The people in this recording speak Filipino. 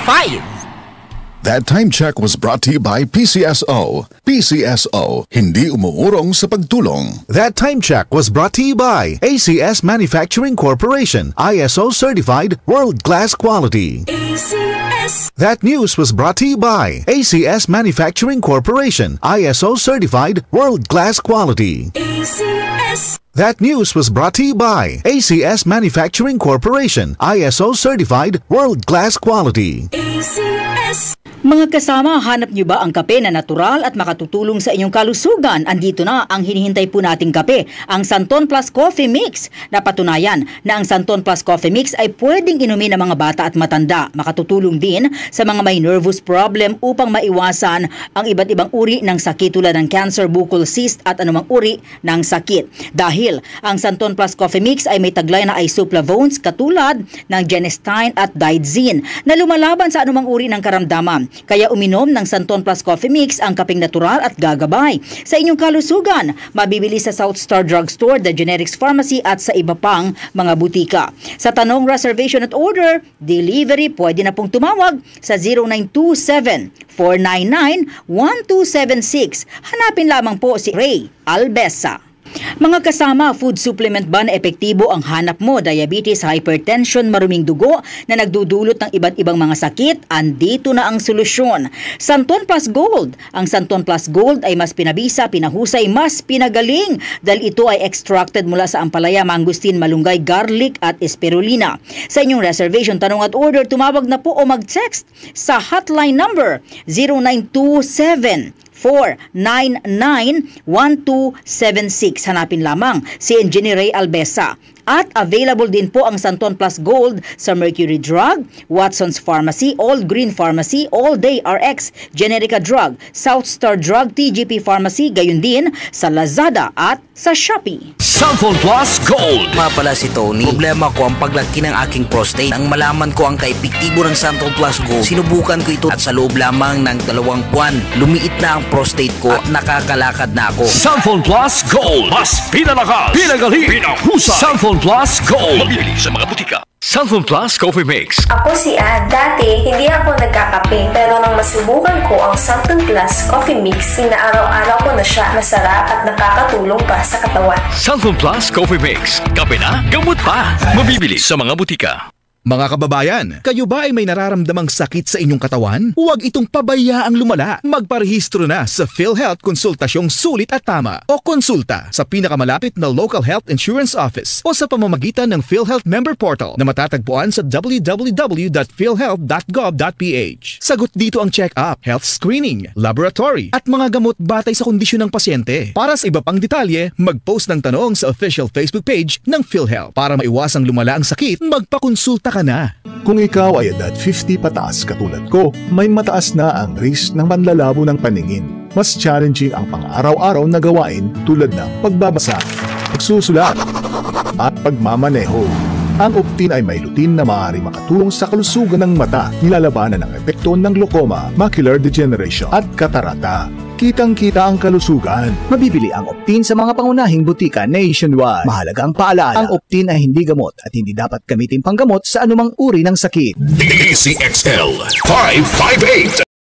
5. That time check was brought to you by PCSO. PCSO, hindi umuurong sa pagtulong. That time check was brought to you by ACS Manufacturing Corporation, ISO certified world-class quality. ACS. That news was brought to you by ACS Manufacturing Corporation, ISO certified world-class quality. ACS. That news was brought to you by ACS Manufacturing Corporation, ISO certified world-class quality. ACS. Mga kasama, hanap niyo ba ang kape na natural at makatutulong sa inyong kalusugan? Andito na ang hinihintay po nating kape, ang Santon Plus Coffee Mix. Napatunayan na ang Santon Plus Coffee Mix ay pwedeng inumin ng mga bata at matanda. Makatutulong din sa mga may nervous problem upang maiwasan ang iba't ibang uri ng sakit tulad ng cancer, buccal cyst at anumang uri ng sakit. Dahil ang Santon Plus Coffee Mix ay may taglay na isoflavones katulad ng genistein at digoxin na lumalaban sa anumang uri ng karamdaman. Kaya uminom ng Santon Plus Coffee Mix ang kapeng natural at gagabay sa inyong kalusugan. Mabibili sa South Star Drugstore, The Generics Pharmacy at sa iba pang mga butika. Sa tanong, reservation at order, delivery, pwede na pong tumawag sa 0927-499-1276. Hanapin lamang po si Ray Albesa. Mga kasama, food supplement ba na epektibo ang hanap mo? Diabetes, hypertension, maruming dugo na nagdudulot ng iba't ibang mga sakit? Andito na ang solusyon. Santon Plus Gold. Ang Santon Plus Gold ay mas pinabisa, pinahusay, mas pinagaling dahil ito ay extracted mula sa ampalaya, mangustin, malunggay, garlic at spirulina. Sa inyong reservation, tanong at order, tumawag na po o mag-text sa hotline number 0927-499-1276. Hanapin lamang si Engineer Ray Albesa. At available din po ang Santon Plus Gold sa Mercury Drug, Watson's Pharmacy, All Green Pharmacy, All Day RX, Generica Drug, South Star Drug, TGP Pharmacy, gayon din sa Lazada at sa Shopee. Santon Plus Gold. Nga pala si Tony. Problema ko ang paglaki ng aking prostate. Ang malaman ko ang kaepektibo ng Santon Plus Gold, sinubukan ko ito at sa loob lamang ng 2 buwan, lumiit na ang prostate ko at nakakalakad na ako. Santon Plus Gold. Mas pinalakas, pinagaling, pinahusay. Santon Plus Gold. Mabibili sa mga butika. Santon Plus Coffee Mix. Ako si Ann. Dati, hindi ako nagkakape. Pero nang masubukan ko ang Santon Plus Coffee Mix, inaaraw-araw ko na siya. Masarap at nakakatulong pa sa katawan. Santon Plus Coffee Mix. Kape na, gamot pa. Mabibili sa mga butika. Mga kababayan, kayo ba ay may nararamdamang sakit sa inyong katawan? Huwag itong pabayaang lumala. Magparehistro na sa PhilHealth Konsultasyong Sulit at Tama o konsulta sa pinakamalapit na local health insurance office o sa pamamagitan ng PhilHealth Member Portal na matatagpuan sa www.philhealth.gov.ph. Sagot dito ang check-up, health screening, laboratory at mga gamot batay sa kondisyon ng pasyente. Para sa iba pang detalye, mag-post ng tanong sa official Facebook page ng PhilHealth. Para maiwasang lumala ang sakit, magpakonsulta ka na. Kung ikaw ay edad 50 pataas katulad ko, may mataas na ang risk ng panlalabo ng paningin. Mas challenging ang pang-araw-araw na gawain tulad ng pagbabasa, pagsusulat, at pagmamaneho. Ang Optin ay may lutin na maaari makatulong sa kalusugan ng mata, nilalabanan ang epekto ng glaucoma, macular degeneration at katarata. Kitang-kita ang kalusugan. Mabibili ang Optin sa mga pangunahing butika nationwide. Mahalagang paalala, ang Optin ay hindi gamot at hindi dapat gamitin panggamot sa anumang uri ng sakit. DCXL 558